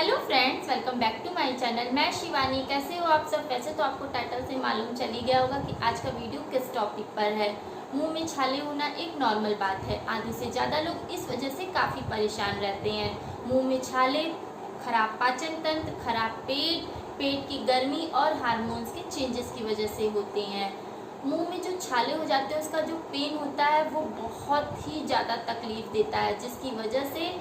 Hello friends, welcome back to my channel. मैं शिवानी। कैसे हो आप सब? वैसे तो आपको टाइटल से मालूम चल ही गया होगा कि आज का वीडियो किस टॉपिक पर है। मुंह में छाले होना एक नॉर्मल बात है। आधे से ज़्यादा लोग इस वजह से काफ़ी परेशान रहते हैं। मुंह में छाले खराब पाचन तंत्र, खराब पेट, पेट की गर्मी और हार्मोन्स के चेंजेस की वजह से होते हैं। मुंह में जो छाले हो जाते हैं उसका जो पेन होता है वो बहुत ही ज़्यादा तकलीफ देता है, जिसकी वजह से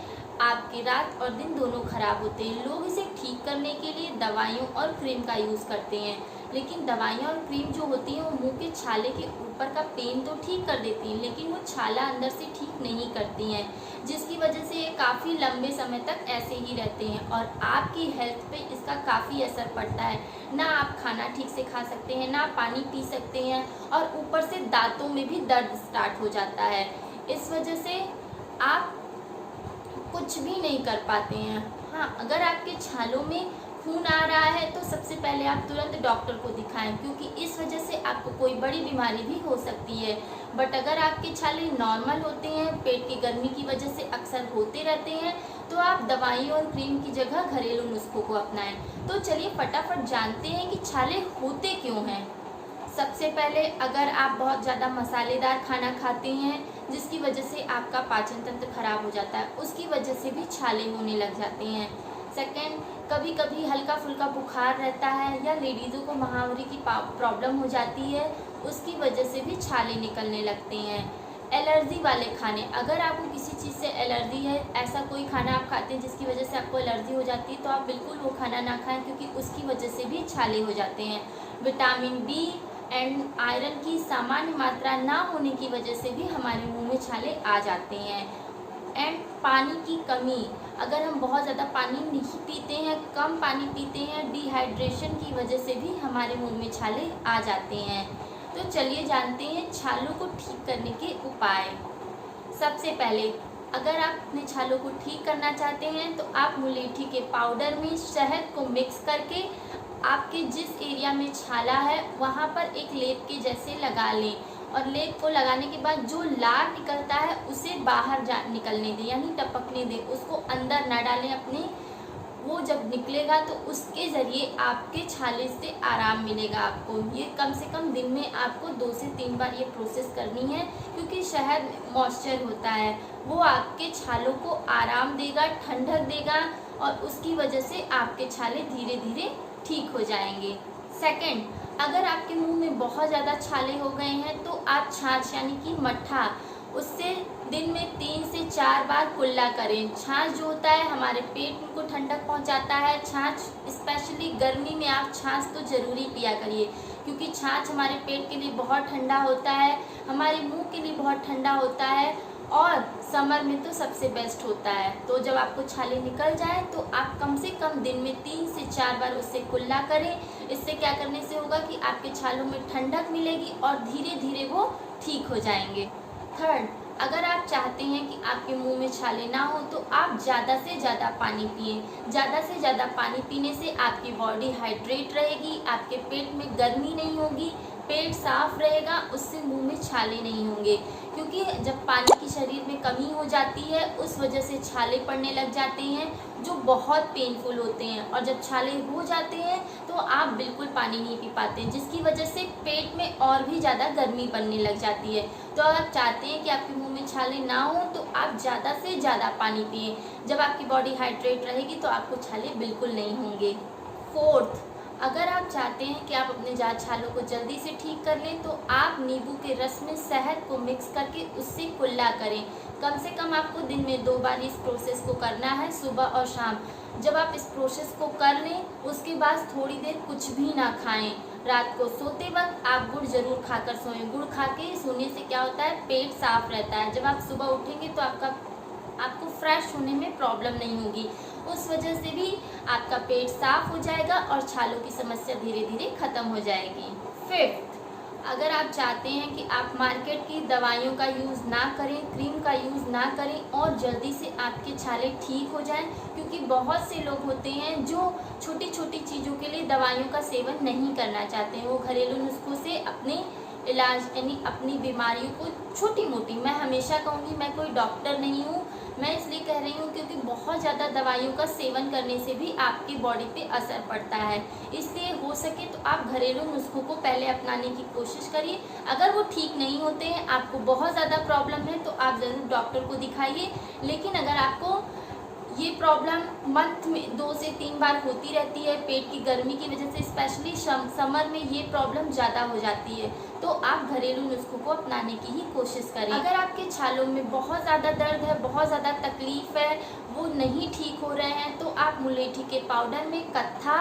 आपकी रात और दिन दोनों खराब होते हैं। लोग इसे ठीक करने के लिए दवाइयों और क्रीम का यूज़ करते हैं, लेकिन दवाइयाँ और क्रीम जो होती हैं वो मुंह के छाले के ऊपर का पेन तो ठीक कर देती हैं, लेकिन वो छाला अंदर से ठीक नहीं करती हैं, जिसकी वजह से ये काफ़ी लंबे समय तक ऐसे ही रहते हैं और आपकी हेल्थ पे इसका काफ़ी असर पड़ता है। ना आप खाना ठीक से खा सकते हैं, ना पानी पी सकते हैं और ऊपर से दांतों में भी दर्द स्टार्ट हो जाता है। इस वजह से आप कुछ भी नहीं कर पाते हैं। हाँ, अगर आपके छालों में खून आ रहा है तो सबसे पहले आप तुरंत डॉक्टर को दिखाएं, क्योंकि इस वजह से आपको कोई बड़ी बीमारी भी हो सकती है। बट अगर आपके छाले नॉर्मल होते हैं, पेट की गर्मी की वजह से अक्सर होते रहते हैं, तो आप दवाई और क्रीम की जगह घरेलू नुस्खों को अपनाएं। तो चलिए फटाफट जानते हैं कि छाले होते क्यों हैं। सबसे पहले, अगर आप बहुत ज़्यादा मसालेदार खाना खाते हैं जिसकी वजह से आपका पाचन तंत्र खराब हो जाता है, उसकी वजह से भी छाले होने लग जाते हैं। सेकंड, कभी कभी हल्का फुल्का बुखार रहता है या लेडीज़ों को महावरी की प्रॉब्लम हो जाती है, उसकी वजह से भी छाले निकलने लगते हैं। एलर्जी वाले खाने, अगर आपको किसी चीज़ से एलर्जी है, ऐसा कोई खाना आप खाते हैं जिसकी वजह से आपको एलर्जी हो जाती है, तो आप बिल्कुल वो खाना ना खाएं, क्योंकि उसकी वजह से भी छाले हो जाते हैं। विटामिन बी एंड आयरन की सामान्य मात्रा ना होने की वजह से भी हमारे मुंह में छाले आ जाते हैं। एंड पानी की कमी, अगर हम बहुत ज़्यादा पानी नहीं पीते हैं, कम पानी पीते हैं, डिहाइड्रेशन की वजह से भी हमारे मुंह में छाले आ जाते हैं। तो चलिए जानते हैं छालों को ठीक करने के उपाय। सबसे पहले, अगर आप अपने छालों को ठीक करना चाहते हैं तो आप मुलेठी के पाउडर में शहद को मिक्स करके आपके जिस एरिया में छाला है वहाँ पर एक लेप के जैसे लगा लें, और लेप को लगाने के बाद जो लार निकलता है उसे बाहर निकलने दें, यानी टपकने दें, उसको अंदर ना डालें अपने। वो जब निकलेगा तो उसके ज़रिए आपके छाले से आराम मिलेगा आपको। ये कम से कम दिन में आपको 2 से 3 बार ये प्रोसेस करनी है, क्योंकि शहद मॉइस्चर होता है, वो आपके छालों को आराम देगा, ठंडक देगा, और उसकी वजह से आपके छाले धीरे धीरे ठीक हो जाएंगे। सेकंड, अगर आपके मुंह में बहुत ज़्यादा छाले हो गए हैं तो आप छाछ यानी कि मट्ठा, उससे दिन में 3 से 4 बार कुल्ला करें। छाछ जो होता है हमारे पेट को ठंडक पहुंचाता है। छाछ स्पेशली गर्मी में आप छाछ तो ज़रूरी पिया करिए, क्योंकि छाछ हमारे पेट के लिए बहुत ठंडा होता है, हमारे मुंह के लिए बहुत ठंडा होता है, और समर में तो सबसे बेस्ट होता है। तो जब आपको छाले निकल जाए तो आप कम से कम दिन में 3 से 4 बार उससे कुल्ला करें। इससे क्या करने से होगा कि आपके छालों में ठंडक मिलेगी और धीरे धीरे वो ठीक हो जाएंगे। थर्ड, अगर आप चाहते हैं कि आपके मुंह में छाले ना हो तो आप ज़्यादा से ज़्यादा पानी पिए। ज़्यादा से ज़्यादा पानी पीने से आपकी बॉडी हाइड्रेट रहेगी, आपके पेट में गर्मी नहीं होगी, पेट साफ रहेगा, उससे मुंह में छाले नहीं होंगे। क्योंकि जब पानी की शरीर में कमी हो जाती है उस वजह से छाले पड़ने लग जाते हैं, जो बहुत पेनफुल होते हैं, और जब छाले हो जाते हैं तो आप बिल्कुल पानी नहीं पी पाते, जिसकी वजह से पेट में और भी ज़्यादा गर्मी बनने लग जाती है। तो अगर आप चाहते हैं कि आपके मुंह में छाले ना हो तो आप ज़्यादा से ज़्यादा पानी पिए। जब आपकी बॉडी हाइड्रेट रहेगी तो आपको छाले बिल्कुल नहीं होंगे। फोर्थ, अगर आप चाहते हैं कि आप अपने छालों को जल्दी से ठीक कर लें तो आप नींबू के रस में शहद को मिक्स करके उससे कुल्ला करें। कम से कम आपको दिन में 2 बार इस प्रोसेस को करना है, सुबह और शाम। जब आप इस प्रोसेस को कर लें उसके बाद थोड़ी देर कुछ भी ना खाएं। रात को सोते वक्त आप गुड़ जरूर खाकर सोएं। गुड़ खा के सोने से क्या होता है, पेट साफ रहता है। जब आप सुबह उठेंगे तो आपको फ्रेश होने में प्रॉब्लम नहीं होगी, उस वजह से भी आपका पेट साफ हो जाएगा और छालों की समस्या धीरे धीरे खत्म हो जाएगी। फिफ्थ, अगर आप चाहते हैं कि आप मार्केट की दवाइयों का यूज़ ना करें, क्रीम का यूज़ ना करें और जल्दी से आपके छाले ठीक हो जाएं, क्योंकि बहुत से लोग होते हैं जो छोटी छोटी चीज़ों के लिए दवाइयों का सेवन नहीं करना चाहते हैं, वो घरेलू नुस्खों से अपने इलाज यानी अपनी बीमारियों को छोटी मोटी, मैं हमेशा कहूँगी मैं कोई डॉक्टर नहीं हूँ, मैं इसलिए कह रही हूँ क्योंकि बहुत ज़्यादा दवाइयों का सेवन करने से भी आपकी बॉडी पे असर पड़ता है। इसलिए हो सके तो आप घरेलू नुस्खों को पहले अपनाने की कोशिश करिए। अगर वो ठीक नहीं होते हैं, आपको बहुत ज़्यादा प्रॉब्लम है, तो आप ज़रूर डॉक्टर को दिखाइए। लेकिन अगर आपको ये प्रॉब्लम मंथ में 2 से 3 बार होती रहती है, पेट की गर्मी की वजह से, स्पेशली समर में ये प्रॉब्लम ज़्यादा हो जाती है, तो आप घरेलू नुस्खों को अपनाने की ही कोशिश करें। अगर आपके छालों में बहुत ज़्यादा दर्द है, बहुत ज़्यादा तकलीफ है, वो नहीं ठीक हो रहे हैं, तो आप मुलेठी के पाउडर में कत्था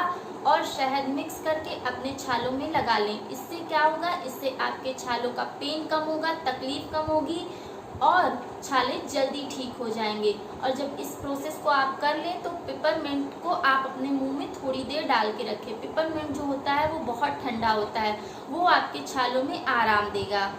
और शहद मिक्स करके अपने छालों में लगा लें। इससे क्या होगा, इससे आपके छालों का पेन कम होगा, तकलीफ कम होगी और छाले जल्दी ठीक हो जाएंगे। और जब इस प्रोसेस को आप कर लें तो पिपरमिंट को आप अपने मुंह में थोड़ी देर डाल के रखें। पिपरमिंट जो होता है वो बहुत ठंडा होता है, वो आपके छालों में आराम देगा।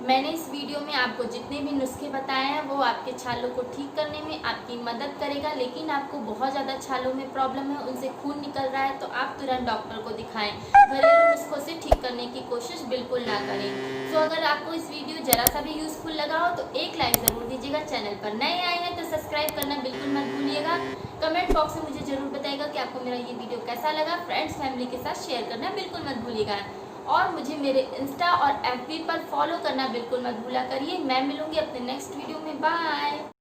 मैंने इस वीडियो में आपको जितने भी नुस्खे बताए हैं वो आपके छालों को ठीक करने में आपकी मदद करेगा। लेकिन आपको बहुत ज़्यादा छालों में प्रॉब्लम है, उनसे खून निकल रहा है, तो आप तुरंत डॉक्टर को दिखाएं। घरेलू नुस्खों से ठीक करने की कोशिश बिल्कुल ना करें। तो अगर आपको इस वीडियो ज़रा सा भी यूज़फुल लगा हो तो एक लाइक ज़रूर दीजिएगा। चैनल पर नए आए हैं तो सब्सक्राइब करना बिल्कुल मत भूलिएगा। कमेंट बॉक्स में मुझे ज़रूर बताइएगा कि आपको मेरा ये वीडियो कैसा लगा। फ्रेंड्स फैमिली के साथ शेयर करना बिल्कुल मत भूलिएगा और मुझे मेरे इंस्टा और एफबी पर फॉलो करना बिल्कुल मत भूला करिए। मैं मिलूंगी अपने नेक्स्ट वीडियो में। बाय।